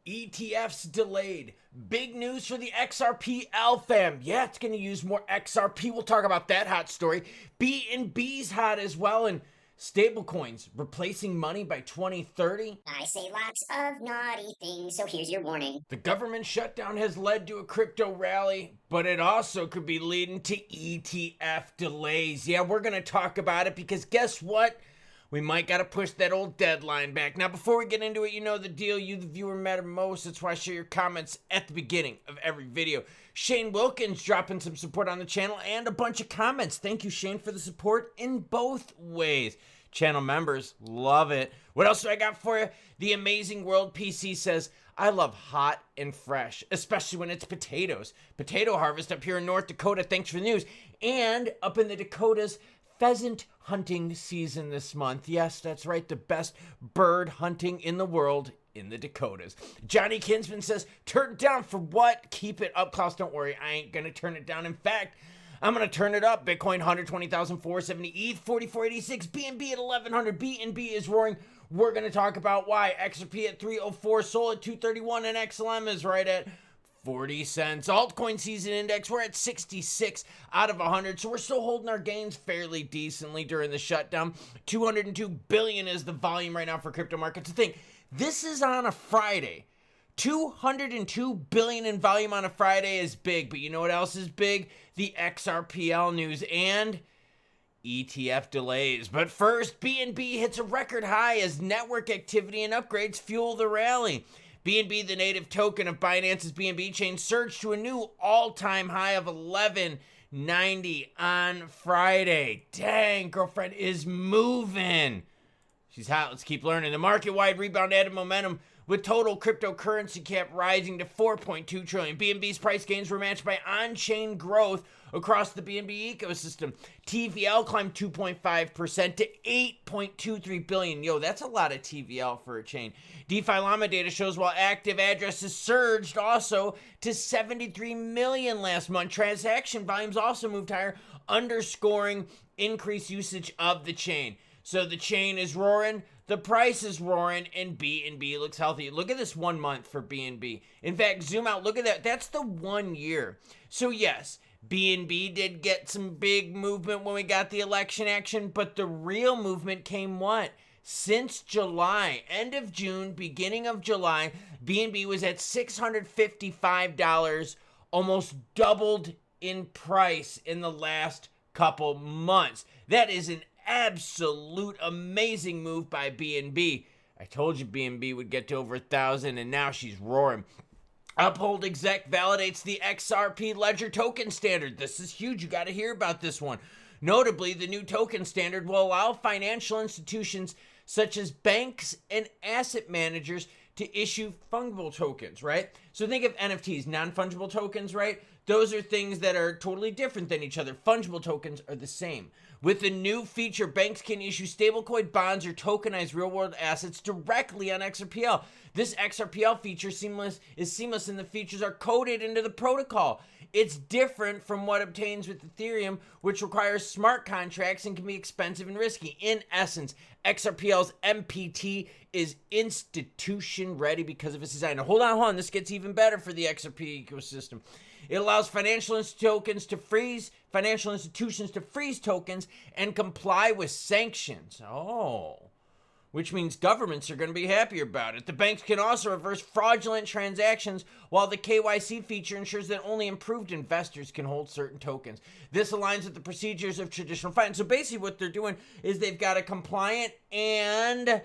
ETFs delayed. Big news for the XRPL fam. Yeah, it's going to use more XRP. We'll talk about that hot story. BNB's hot as well. And stablecoins replacing money by 2030. I say lots of naughty things, so here's your warning. The government shutdown has led to a crypto rally, but it also could be leading to ETF delays. Yeah, we're going to talk about it because guess what? We might got to push that old deadline back. Now, before we get into it, you know the deal. You, the viewer, matter most. That's why I share your comments at the beginning of every video. Shane Wilkins dropping some support on the channel and a bunch of comments. Thank you, Shane, for the support in both ways. Channel members, love it. What else do I got for you? The Amazing World PC says, I love hot and fresh, especially when it's potatoes. Potato harvest up here in North Dakota. Thanks for the news. And up in the Dakotas, pheasant hunting season this month. Yes, that's right. The best bird hunting in the world in the Dakotas. Johnny Kinsman says, turn it down for what? Keep it up, Klaus. Don't worry. I ain't going to turn it down. In fact, I'm going to turn it up. Bitcoin, 120,470. ETH, 4486. BNB at 1100. BNB is roaring. We're going to talk about why. XRP at 304. Sol at 231. And XLM is right at 40 cents. Altcoin season index, we're at 66 out of 100. So we're still holding our gains fairly decently during the shutdown. 202 billion is the volume right now for crypto markets. To think, this is on a Friday. 202 billion in volume on a Friday is big, but you know what else is big? The XRPL news and ETF delays. But first, BNB hits a record high as network activity and upgrades fuel the rally. BNB, the native token of Binance's BNB chain, surged to a new all-time high of 1190 on Friday. Dang, girlfriend is moving. She's hot. Let's keep learning. The market-wide rebound added momentum with total cryptocurrency cap rising to 4.2 trillion. BNB's price gains were matched by on-chain growth across the BNB ecosystem. TVL climbed 2.5% to 8.23 billion. Yo, that's a lot of TVL for a chain. DeFi Llama data shows while active addresses surged also to 73 million last month. Transaction volumes also moved higher, underscoring increased usage of the chain. So the chain is roaring, the price is roaring, and BNB looks healthy. Look at this 1 month for BNB. In fact, zoom out, look at that. That's the 1 year. So yes, BNB did get some big movement when we got the election action, but the real movement came what? Since July, end of June, beginning of July, BNB was at $655, almost doubled in price in the last couple months. That is an absolute amazing move by BNB. I told you BNB would get to over 1,000, and now she's roaring. Uphold exec validates the XRP ledger token standard. This is huge. You got to hear about this one. Notably, the new token standard will allow financial institutions such as banks and asset managers to issue fungible tokens, right? So think of NFTs, non-fungible tokens, right? Those are things that are totally different than each other. Fungible tokens are the same. With the new feature, banks can issue stablecoin bonds or tokenized real-world assets directly on XRPL. This XRPL feature is seamless and the features are coded into the protocol. It's different from what obtains with Ethereum, which requires smart contracts and can be expensive and risky. In essence, XRPL's MPT is institution ready because of its design. Now, hold on. This gets even better for the XRP ecosystem. It allows financial institutions to freeze tokens and comply with sanctions. Oh, which means governments are going to be happy about it. The banks can also reverse fraudulent transactions, while the KYC feature ensures that only improved investors can hold certain tokens. This aligns with the procedures of traditional finance. So basically what they're doing is they've got a compliant and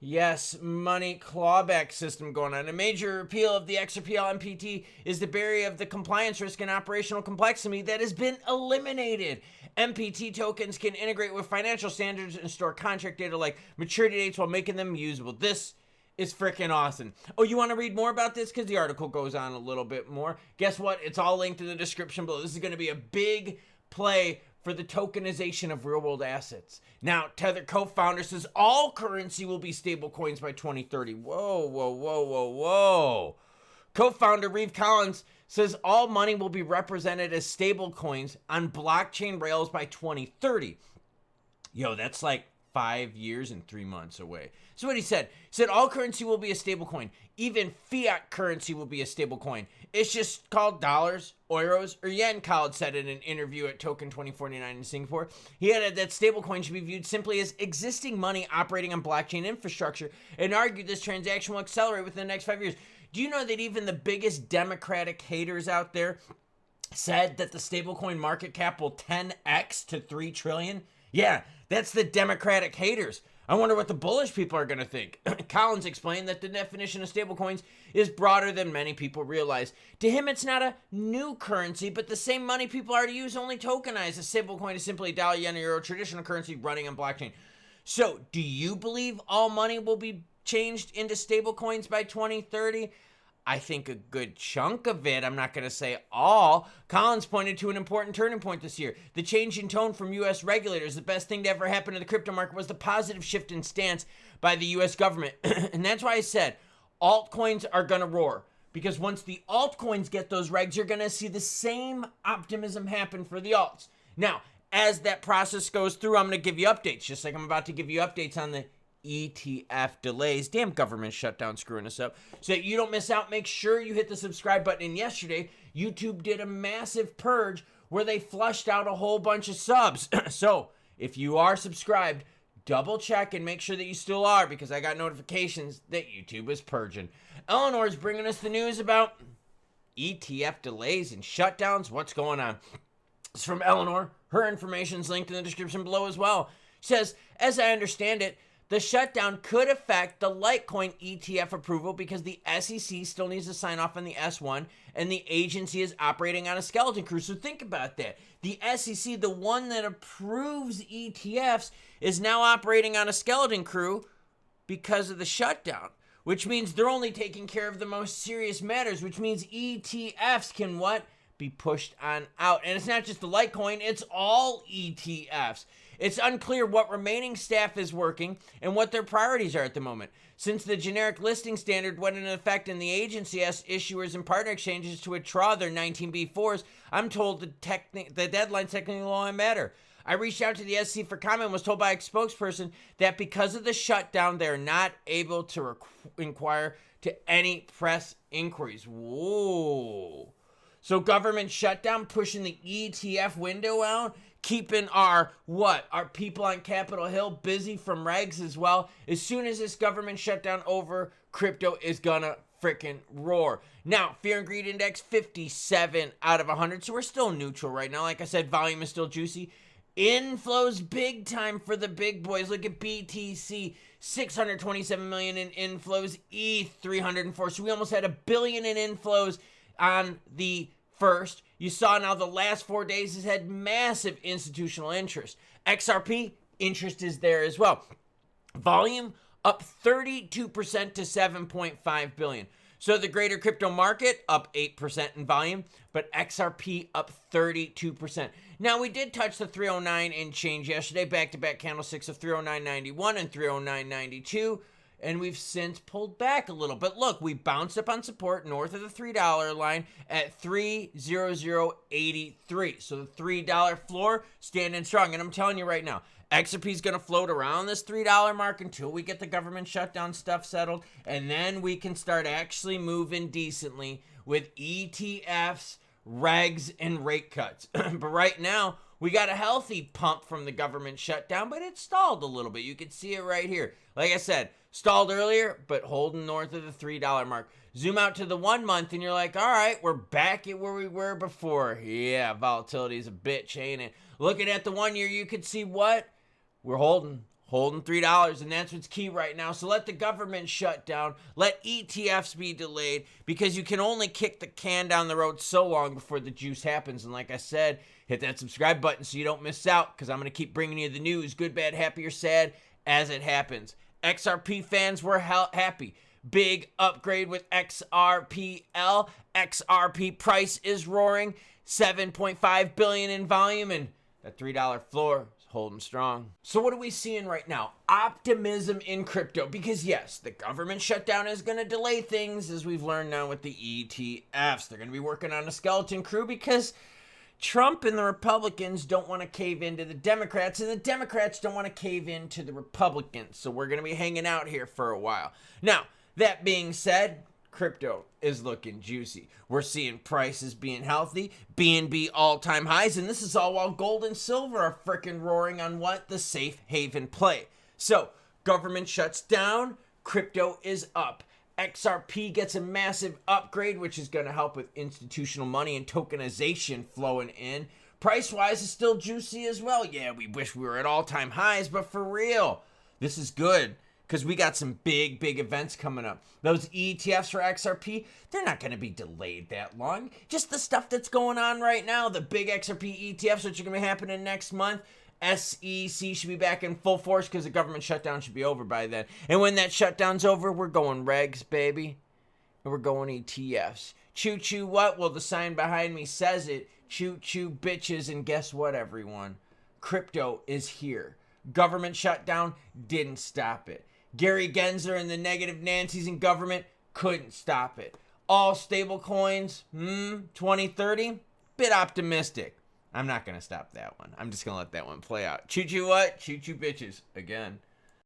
yes, money clawback system going on. A major appeal of the XRPL MPT is the barrier of the compliance risk and operational complexity that has been eliminated. MPT tokens can integrate with financial standards and store contract data like maturity dates while making them usable. This is freaking awesome. Oh, you want to read more about this? Because the article goes on a little bit more. Guess what? It's all linked in the description below. This is going to be a big play for the tokenization of real-world assets. Now, Tether co-founder says all currency will be stablecoins by 2030. Whoa. Co-founder Reeve Collins says all money will be represented as stablecoins on blockchain rails by 2030. Yo, that's like 5 years and 3 months away. So what he said all currency will be a stablecoin. Even fiat currency will be a stablecoin. It's just called dollars, euros, or yen, Khaled said in an interview at Token 2049 in Singapore. He added that stablecoin should be viewed simply as existing money operating on blockchain infrastructure and argued this transaction will accelerate within the next 5 years. Do you know that even the biggest Democratic haters out there said that the stablecoin market cap will 10x to 3 trillion? Yeah, that's the Democratic haters. I wonder what the bullish people are going to think. Collins explained that the definition of stablecoins is broader than many people realize. To him, it's not a new currency, but the same money people already use, only tokenized. A stablecoin is simply a dollar, yen, or euro, traditional currency running on blockchain. So, do you believe all money will be changed into stablecoins by 2030? I think a good chunk of it. I'm not going to say all. Collins pointed to an important turning point this year. The change in tone from U.S. regulators. The best thing to ever happen to the crypto market was the positive shift in stance by the U.S. government. And that's why I said altcoins are going to roar. Because once the altcoins get those regs, you're going to see the same optimism happen for the alts. Now, as that process goes through, I'm going to give you updates. Just like I'm about to give you updates on the ETF delays. Damn government shutdown screwing us up. So that you don't miss out, make sure you hit the subscribe button. And yesterday, YouTube did a massive purge where they flushed out a whole bunch of subs. So if you are subscribed, double check and make sure that you still are, because I got notifications that YouTube is purging. Eleanor is bringing us the news about ETF delays and shutdowns. What's going on? It's from Eleanor. Her information's linked in the description below as well. She says, as I understand it, the shutdown could affect the Litecoin ETF approval because the SEC still needs to sign off on the S1 and the agency is operating on a skeleton crew. So think about that. The SEC, the one that approves ETFs, is now operating on a skeleton crew because of the shutdown, which means they're only taking care of the most serious matters, which means ETFs can what? Be pushed on out. And it's not just the Litecoin, it's all ETFs. It's unclear what remaining staff is working and what their priorities are at the moment. Since the generic listing standard went into effect and the agency asked issuers and partner exchanges to withdraw their 19B4s, I'm told the deadline's technically law and matter. I reached out to the SEC for comment and was told by a spokesperson that because of the shutdown, they're not able to inquire to any press inquiries. Whoa. So government shutdown pushing the ETF window out, keeping our people on Capitol Hill busy from regs as well. As soon as this government shutdown over, crypto is gonna freaking roar. Now, fear and greed index 57 out of 100, so we're still neutral right now. Like I said, volume is still juicy. Inflows big time for the big boys. Look at BTC, 627 million in inflows, ETH 304. So we almost had $1 billion in inflows on the first. You saw now the last 4 days has had massive institutional interest. XRP interest is there as well. Volume up 32% to 7.5 billion. So the greater crypto market up 8% in volume, but XRP up 32%. Now we did touch the 309 and change yesterday, back-to-back candlesticks of 309.91 and 309.92. And we've since pulled back a little. But look, we bounced up on support north of the $3 line at 300.83. So the $3 floor standing strong. And I'm telling you right now, XRP is going to float around this $3 mark until we get the government shutdown stuff settled. And then we can start actually moving decently with ETFs, regs, and rate cuts. But right now, we got a healthy pump from the government shutdown, but it stalled a little bit. You can see it right here. Like I said, stalled earlier, but holding north of the $3 mark. Zoom out to the 1 month, and you're like, all right, we're back at where we were before. Yeah, volatility is a bitch, ain't it? Looking at the 1 year, you could see what? We're holding $3, and that's what's key right now. So let the government shut down. Let ETFs be delayed, because you can only kick the can down the road so long before the juice happens. And like I said, hit that subscribe button so you don't miss out, because I'm going to keep bringing you the news, good, bad, happy, or sad, as it happens. XRP fans were happy. Big upgrade with XRPL. XRP price is roaring. 7.5 billion in volume, and that $3 floor is holding strong. So what are we seeing right now? Optimism in crypto, because yes, the government shutdown is going to delay things, as we've learned now with the ETFs. They're going to be working on a skeleton crew because Trump and the Republicans don't want to cave into the Democrats, and the Democrats don't want to cave into the Republicans. So we're going to be hanging out here for a while. Now, that being said, crypto is looking juicy. We're seeing prices being healthy, BNB all-time highs, and this is all while gold and silver are freaking roaring on what? The safe haven play. So, government shuts down, crypto is up. XRP gets a massive upgrade, which is going to help with institutional money and tokenization flowing in. Price-wise is still juicy as well. Yeah, we wish we were at all-time highs, but for real, this is good because we got some big events coming up. Those ETFs for XRP, they're not going to be delayed that long. Just the stuff that's going on right now, the big XRP ETFs, which are going to be happening next month. SEC should be back in full force because the government shutdown should be over by then. And when that shutdown's over, we're going regs, baby. And we're going ETFs. Choo-choo what? Well, the sign behind me says it. Choo-choo bitches. And guess what, everyone? Crypto is here. Government shutdown didn't stop it. Gary Gensler and the negative Nancys in government couldn't stop it. All stablecoins, 2030? Bit optimistic. I'm not going to stop that one. I'm just going to let that one play out. Choo-choo what? Choo-choo bitches. Again.